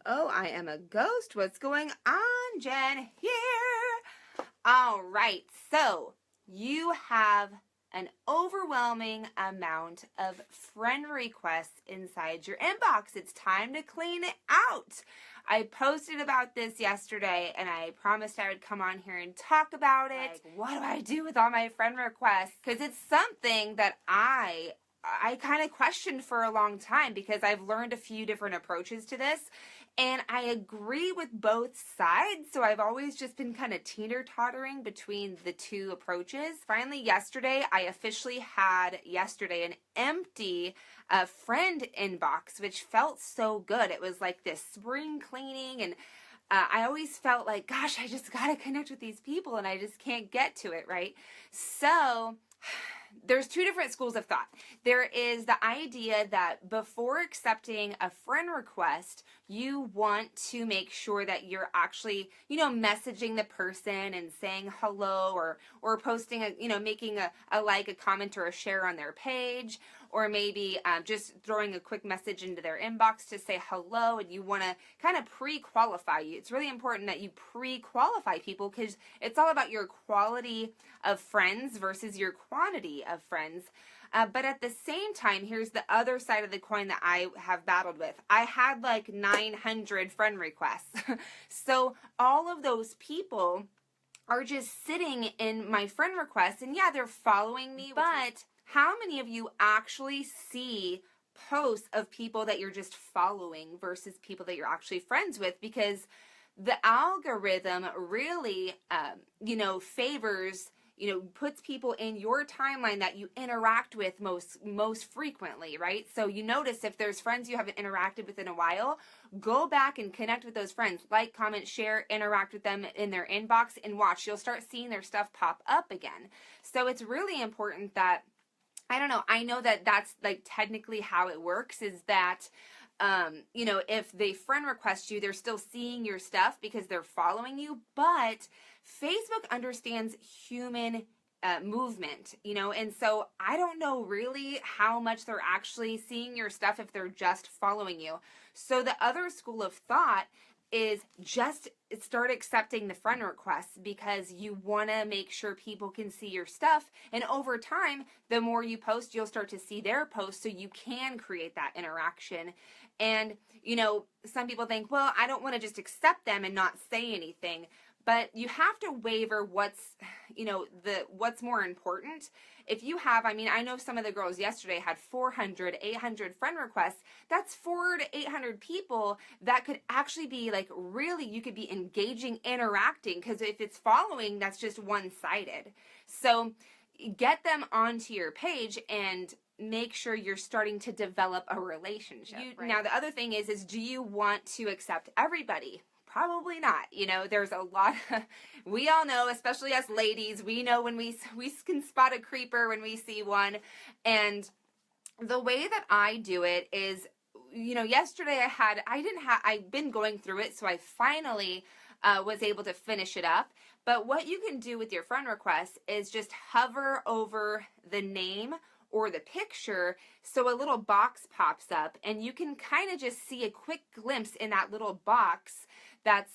Oh, I am a ghost. What's going on, Jen? Here. All right. So you have an overwhelming amount of friend requests inside your inbox. It's time to clean it out. I posted about this yesterday and I promised I would come on here and talk about it. Like, what do I do with all my friend requests? Because it's something that I kind of questioned for a long time because I've learned a few different approaches to this and I agree with both sides. So I've always just been kind of teeter-tottering between the two approaches. Finally, yesterday, I officially had an empty friend inbox, which felt so good. It was like this spring cleaning and I always felt like, gosh, I just got to connect with these people and I just can't get to it, right? So there's two different schools of thought. There is the idea that before accepting a friend request, you want to make sure that you're actually, messaging the person and saying hello or posting making a like, a comment, or a share on their page, or maybe just throwing a quick message into their inbox to say hello, and you want to kind of pre-qualify you. It's really important that you pre-qualify people because it's all about your quality of friends versus your quantity of friends. But at the same time, here's the other side of the coin that I have battled with. I had like 900 friend requests. So all of those people are just sitting in my friend requests, and yeah, they're following me, but how many of you actually see posts of people that you're just following versus people that you're actually friends with? Because the algorithm really, favors, puts people in your timeline that you interact with most frequently, right? So you notice if there's friends you haven't interacted with in a while, go back and connect with those friends. Like, comment, share, interact with them in their inbox, and watch. You'll start seeing their stuff pop up again. So it's really important that, I know that that's like technically how it works, is that if they friend request you, they're still seeing your stuff because they're following you. But Facebook understands human movement, and so I don't know really how much they're actually seeing your stuff if they're just following you. So the other school of thought is just start accepting the friend requests because you want to make sure people can see your stuff. And over time, the more you post, you'll start to see their posts so you can create that interaction. And, some people think, well, I don't want to just accept them and not say anything. But you have to waver what's more important. If you have, I know some of the girls yesterday had 400, 800 friend requests. That's 400 to 800 people that could actually be like, really, you could be engaging, interacting, because if it's following, that's just one-sided. So get them onto your page and make sure you're starting to develop a relationship. Right? Now, the other thing is do you want to accept everybody? Probably not. There's a lot of, we all know, especially us ladies, we know when we can spot a creeper when we see one. And the way that I do it is, yesterday I've been going through it, so I finally was able to finish it up. But what you can do with your friend requests is just hover over the name or the picture, so a little box pops up, and you can kind of just see a quick glimpse in that little box that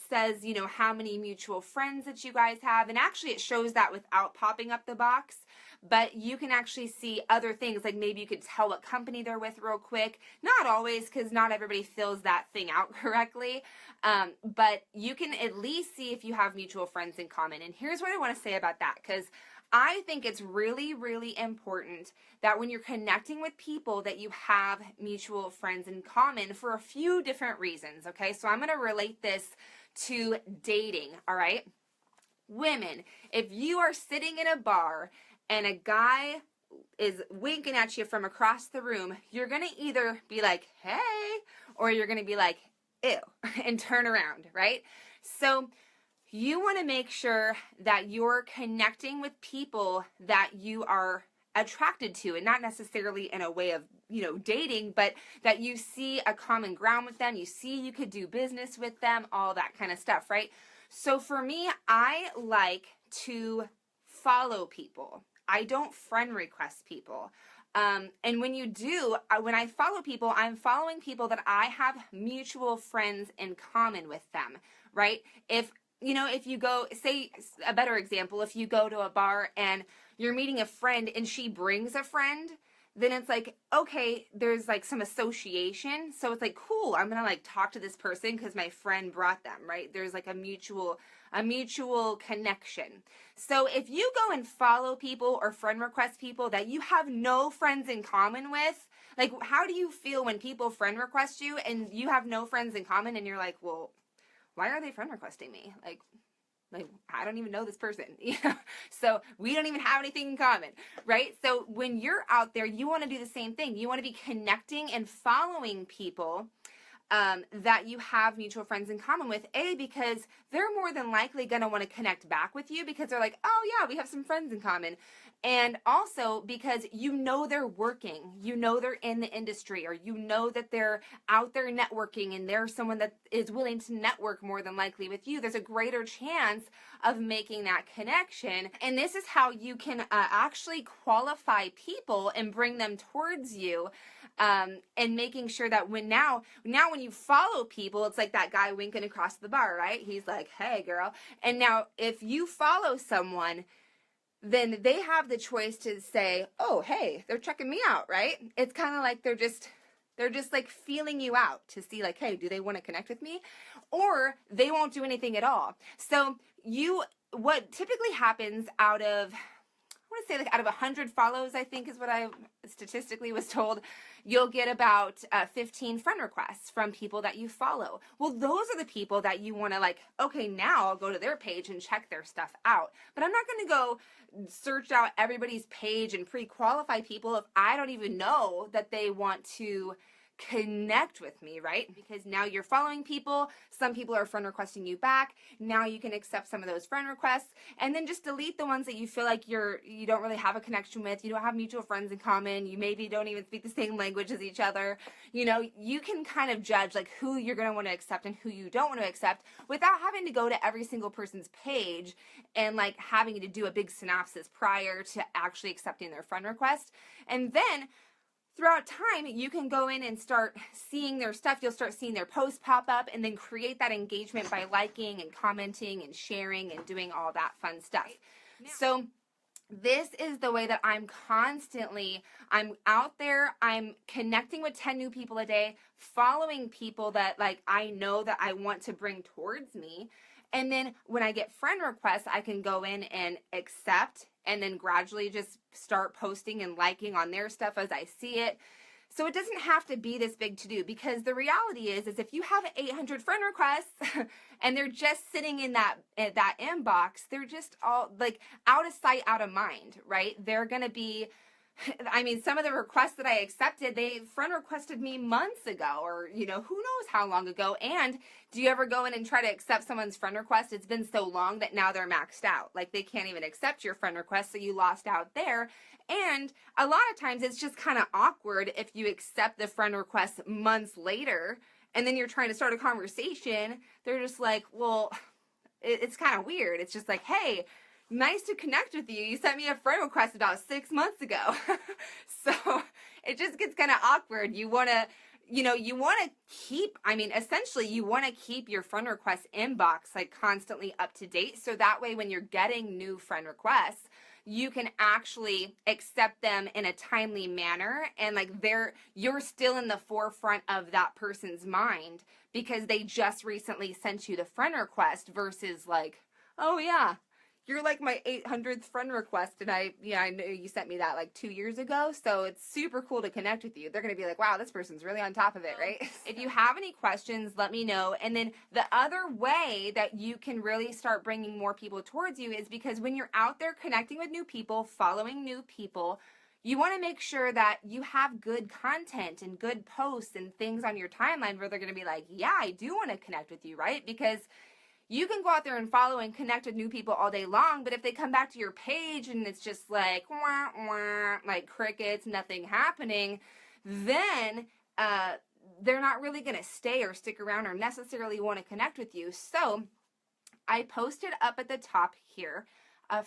says, how many mutual friends that you guys have. And actually it shows that without popping up the box, but you can actually see other things, like maybe you could tell what company they're with real quick. Not always, because not everybody fills that thing out correctly, but you can at least see if you have mutual friends in common. And here's what I want to say about that, because I think it's really, really important that when you're connecting with people that you have mutual friends in common for a few different reasons, okay? So I'm going to relate this to dating, all right? Women, if you are sitting in a bar and a guy is winking at you from across the room, you're going to either be like, hey, or you're going to be like, ew, and turn around, right? So you want to make sure that you're connecting with people that you are attracted to, and not necessarily in a way of, dating, but that you see a common ground with them, you see you could do business with them, all that kind of stuff, right? So for me, I like to follow people. I don't friend request people. And when you do, when I follow people, I'm following people that I have mutual friends in common with them, right? If you go, say a better example, if you go to a bar and you're meeting a friend and she brings a friend, then it's like, okay, there's like some association. So it's like, cool, I'm going to like talk to this person because my friend brought them, right? There's like a mutual connection. So if you go and follow people or friend request people that you have no friends in common with, like, how do you feel when people friend request you and you have no friends in common and you're like, well, why are they friend requesting me? Like I don't even know this person, so we don't even have anything in common, right? So when you're out there, you want to do the same thing. You want to be connecting and following people that you have mutual friends in common with, because they're more than likely going to want to connect back with you because they're like, oh yeah, we have some friends in common. And also because they're working, they're in the industry, or that they're out there networking and they're someone that is willing to network more than likely with you. There's a greater chance of making that connection. And this is how you can actually qualify people and bring them towards you. And making sure that when you follow people, it's like that guy winking across the bar, right? He's like, hey girl. And now if you follow someone, then they have the choice to say, oh, hey, they're checking me out, right? It's kind of like they're just like feeling you out to see like, hey, do they want to connect with me? Or they won't do anything at all. So what typically happens out of 100 follows, I think is what I statistically was told, you'll get about 15 friend requests from people that you follow. Well, those are the people that you want to like, okay, now I'll go to their page and check their stuff out. But I'm not going to go search out everybody's page and pre-qualify people if I don't even know that they want to connect with me, right? Because now you're following people, some people are friend requesting you back. Now you can accept some of those friend requests and then just delete the ones that you feel like you don't really have a connection with, you don't have mutual friends in common, you maybe don't even speak the same language as each other. You can kind of judge like who you're going to want to accept and who you don't want to accept without having to go to every single person's page and like having to do a big synopsis prior to actually accepting their friend request. And then throughout time, you can go in and start seeing their stuff. You'll start seeing their posts pop up and then create that engagement by liking and commenting and sharing and doing all that fun stuff. So this is the way that I'm out there, I'm connecting with 10 new people a day, following people that like I know that I want to bring towards me. And then when I get friend requests, I can go in and accept and then gradually just start posting and liking on their stuff as I see it. So it doesn't have to be this big to do, because the reality is if you have 800 friend requests and they're just sitting in that inbox, they're just all like out of sight, out of mind, right? They're going to be, some of the requests that I accepted, they friend requested me months ago or, who knows how long ago. And do you ever go in and try to accept someone's friend request? It's been so long that now they're maxed out. Like they can't even accept your friend request, so you lost out there. And a lot of times it's just kind of awkward if you accept the friend request months later and then you're trying to start a conversation. They're just like, well, it's kind of weird. It's just like, hey, nice to connect with you. You sent me a friend request about 6 months ago. So it just gets kind of awkward. You want to keep, essentially you want to keep your friend request inbox like constantly up to date. So that way when you're getting new friend requests, you can actually accept them in a timely manner. And like you're still in the forefront of that person's mind because they just recently sent you the friend request versus like, oh yeah, you're like my 800th friend request, and I know you sent me that like 2 years ago, so it's super cool to connect with you. They're going to be like, wow, this person's really on top of it, right? If you have any questions, let me know. And then the other way that you can really start bringing more people towards you is because when you're out there connecting with new people, following new people, you want to make sure that you have good content and good posts and things on your timeline where they're going to be like, yeah, I do want to connect with you, right? Because you can go out there and follow and connect with new people all day long, but if they come back to your page and it's just like, wah, wah, like crickets, nothing happening, then they're not really going to stay or stick around or necessarily want to connect with you. So I posted up at the top here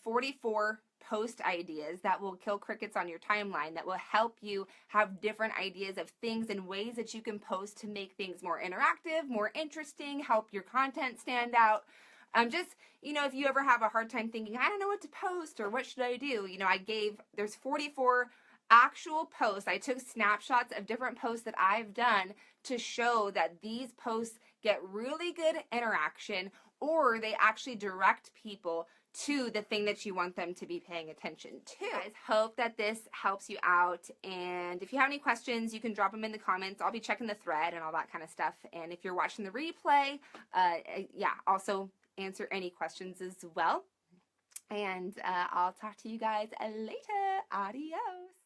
44 post ideas that will kill crickets on your timeline, that will help you have different ideas of things and ways that you can post to make things more interactive, more interesting, help your content stand out. Just, if you ever have a hard time thinking, I don't know what to post or what should I do, there's 44 actual posts. I took snapshots of different posts that I've done to show that these posts get really good interaction, or they actually direct people to the thing that you want them to be paying attention to. Guys, hope that this helps you out, and if you have any questions, you can drop them in the comments. I'll be checking the thread and all that kind of stuff, and if you're watching the replay, also answer any questions as well. And I'll talk to you guys later. Adios.